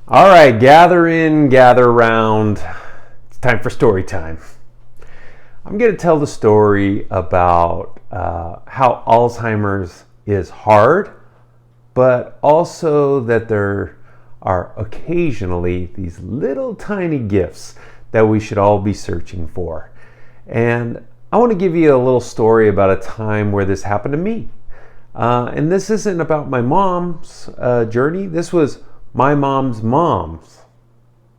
All right, gather in, gather round. It's time for story time. I'm going to tell the story about how Alzheimer's is hard, but also that there are occasionally these little tiny gifts that we should all be searching for. And I want to give you a little story about a time where this happened to me. And this isn't about my mom's journey. This was my mom's.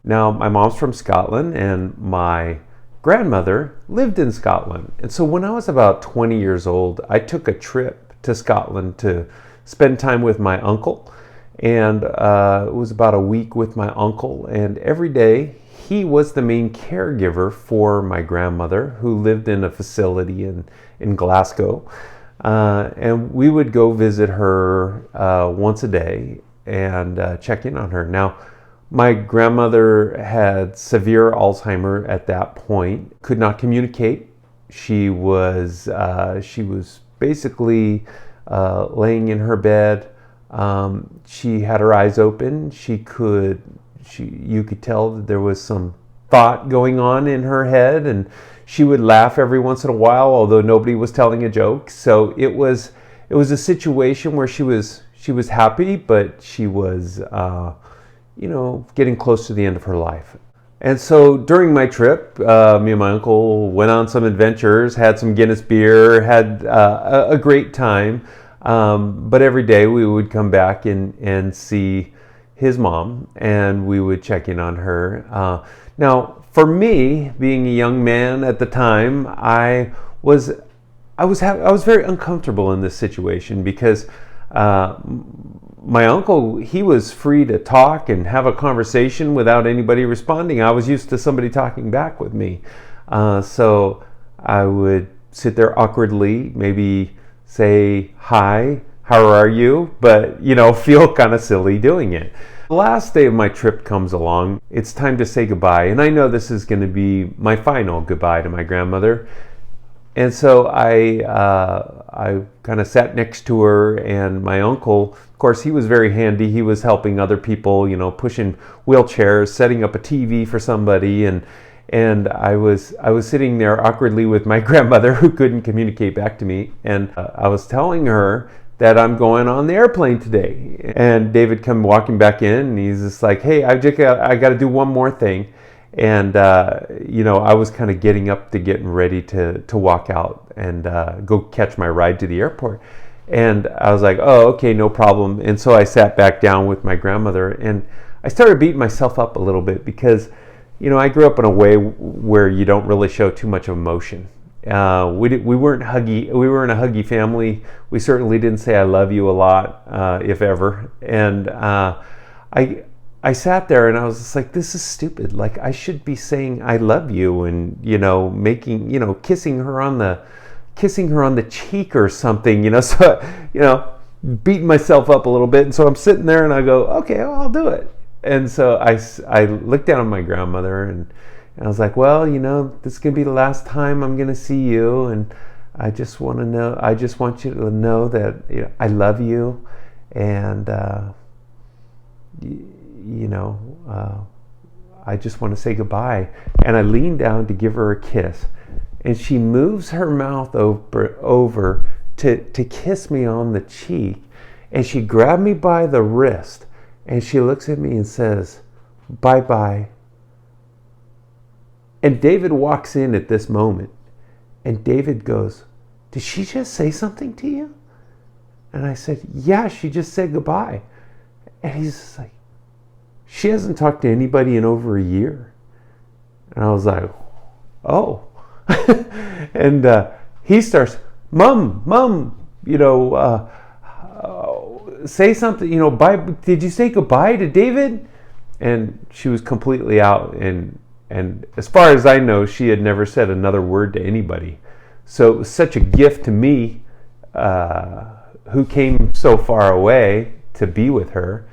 Now, my mom's from Scotland, and my grandmother lived in Scotland. And so when I was about 20 years old, I took a trip to Scotland to spend time with my uncle. And it was about a week with my uncle. And every day, he was the main caregiver for my grandmother, who lived in a facility in Glasgow. And we would go visit her once a day and check in on her. Now, my grandmother had severe Alzheimer at that point, could not communicate. She was basically laying in her bed. She had her eyes open. You could tell that there was some thought going on in her head, and she would laugh every once in a while, although nobody was telling a joke. So it was a situation where she was happy, but she was getting close to the end of her life. And so during my trip, me and my uncle went on some adventures, had some Guinness beer, had a great time. But every day we would come back and see his mom, and we would check in on her. Now, for me, being a young man at the time, I was very uncomfortable in this situation because my uncle, he was free to talk and have a conversation without anybody responding. I was used to somebody talking back with me. So I would sit there awkwardly, maybe say, "Hi, how are you?" But, feel kind of silly doing it. The last day of my trip comes along. It's time to say goodbye. And I know this is going to be my final goodbye to my grandmother. And so I kind of sat next to her, and my uncle, of course, he was very handy. He was helping other people, pushing wheelchairs, setting up a TV for somebody, and I was sitting there awkwardly with my grandmother, who couldn't communicate back to me, and I was telling her that I'm going on the airplane today. And David come walking back in, and he's just like, "Hey, I got to do one more thing." And, I was kind of getting ready to walk out and go catch my ride to the airport. And I was like, "Oh, okay, no problem." And so I sat back down with my grandmother, and I started beating myself up a little bit because, I grew up in a way where you don't really show too much emotion. We weren't huggy. We weren't a huggy family. We certainly didn't say "I love you" a lot, if ever. And I sat there and I was just like, "This is stupid. Like, I should be saying "I love you" and making kissing her on the cheek or something. So beating myself up a little bit. And so I'm sitting there and I go, "Okay, well, I'll do it." And so I looked down at my grandmother and I was like, "Well, this is gonna be the last time I'm gonna see you, and I just want you to know that I love you, and I just want to say goodbye." And I leaned down to give her a kiss, and she moves her mouth over to kiss me on the cheek, and she grabbed me by the wrist, and she looks at me and says, "Bye-bye." And David walks in at this moment, and David goes, "Did she just say something to you?" And I said, "Yeah, she just said goodbye." And he's just like, "She hasn't talked to anybody in over a year." And I was like, "Oh." And he starts, Mom, say something, bye. Did you say goodbye to David?" And she was completely out. And as far as I know, she had never said another word to anybody. So it was such a gift to me, who came so far away to be with her.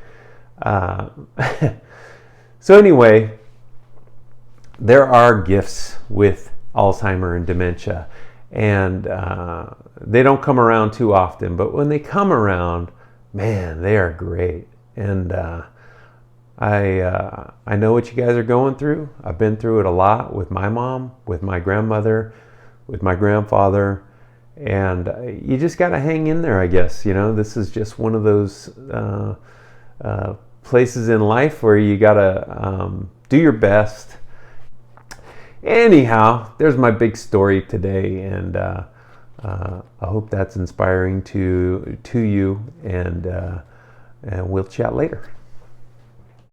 So anyway, there are gifts with Alzheimer and dementia, and they don't come around too often, but when they come around, man, they are great. And I know what you guys are going through. I've been through it a lot with my mom, with my grandmother, with my grandfather, and you just got to hang in there, I guess. You know, this is just one of those places in life where you got to do your best. Anyhow, there's my big story today, and I hope that's inspiring to you, and we'll chat later.